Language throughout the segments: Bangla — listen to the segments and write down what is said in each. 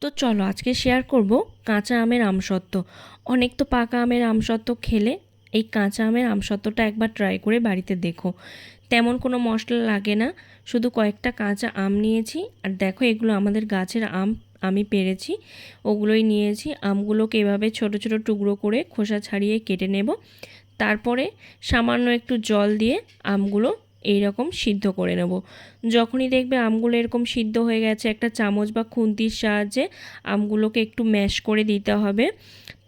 তো চলো আজকে শেয়ার করব কাঁচা আমের আমসত্ত্ব। অনেক তো পাকা আমের আমসত্ত্ব খেলে, এই কাঁচা আমের আমসত্ত্বটা একবার ট্রাই করে বাড়িতে দেখো। তেমন কোনো মশলা লাগে না, শুধু কয়েকটা কাঁচা আম নিয়েছি। আর দেখো এগুলো আমাদের গাছের আম, আমি পেরেছি ওগুলোই নিয়েছি। আমগুলোকে এভাবে ছোট ছোট টুকরো করে খোসা ছাড়িয়ে কেটে নেব। তারপরে সামান্য একটু জল দিয়ে আমগুলো এইরকম সিদ্ধ করে নেব। যখনই দেখবে আমগুলো এরকম সিদ্ধ হয়ে গেছে, একটা চামচ বা খুন্তির সাহায্যে আমগুলোকে একটু ম্যাশ করে দিতে হবে।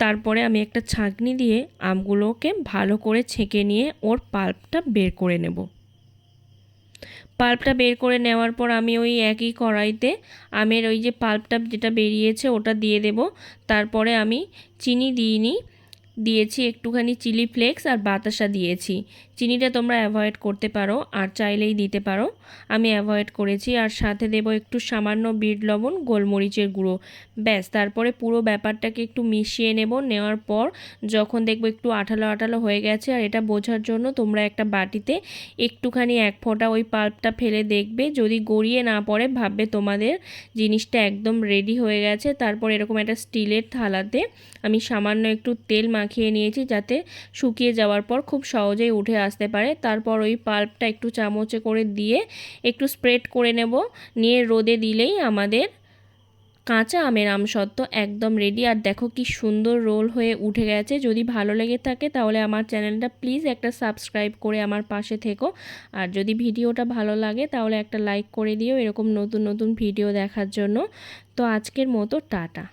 তারপরে আমি একটা ছাঁকনি দিয়ে আমগুলোকে ভালো করে ছেঁকে নিয়ে ওর পাল্পটা বের করে নেব। পাল্পটা বের করে নেওয়ার পর আমি ওই একই কড়াইতে আমের ওই যে পাল্পটা যেটা বেরিয়েছে ওটা দিয়ে দেব। তারপরে আমি চিনি দিইনি, দিয়েছি একটুখানি চিলি ফ্লেক্স আর বাতাসা দিয়েছি। চিনিটা তোমরা অ্যাভয়েড করতে পারো, আর চাইলেই দিতে পারো, আমি অ্যাভয়েড করেছি। আর সাথে দেব একটু সামান্য বিট লবণ, গোলমরিচের গুঁড়ো। ব্যাস, তারপরে পুরো ব্যাপারটাকে একটু মিশিয়ে নেব। নেওয়ার পর যখন দেখবো একটু আঠালো আঠালো হয়ে গেছে, আর এটা বোঝার জন্য তোমরা একটা বাটিতে একটুখানি এক ফোঁটা ওই পাল্পটা ফেলে দেখবে, যদি গড়িয়ে না পড়ে ভাববে তোমাদের জিনিসটা একদম রেডি হয়ে গেছে। তারপর এরকম একটা স্টিলের থালাতে আমি সামান্য একটু তেল মাখিয়ে নিয়েছি, যাতে শুকিয়ে যাওয়ার পর খুব সহজেই উঠে আসতে পারে। তারপর ওই পাল্পটা একটু চামচে করে দিয়ে একটু স্প্রেড করে নেব, নিয়ে রোদে দিলেই আমাদের কাঁচা আমের আমসত্ত্ব একদম রেডি। আর দেখো কি সুন্দর রোল হয়ে উঠে গেছে। যদি ভালো লেগে থাকে তাহলে আমার চ্যানেলটা প্লিজ একটা সাবস্ক্রাইব করে আমার পাশে থেকো। আর যদি ভিডিওটা ভালো লাগে তাহলে একটা লাইক করে দিও, এরকম নতুন নতুন ভিডিও দেখার জন্য। তো আজকের মতো টাটা।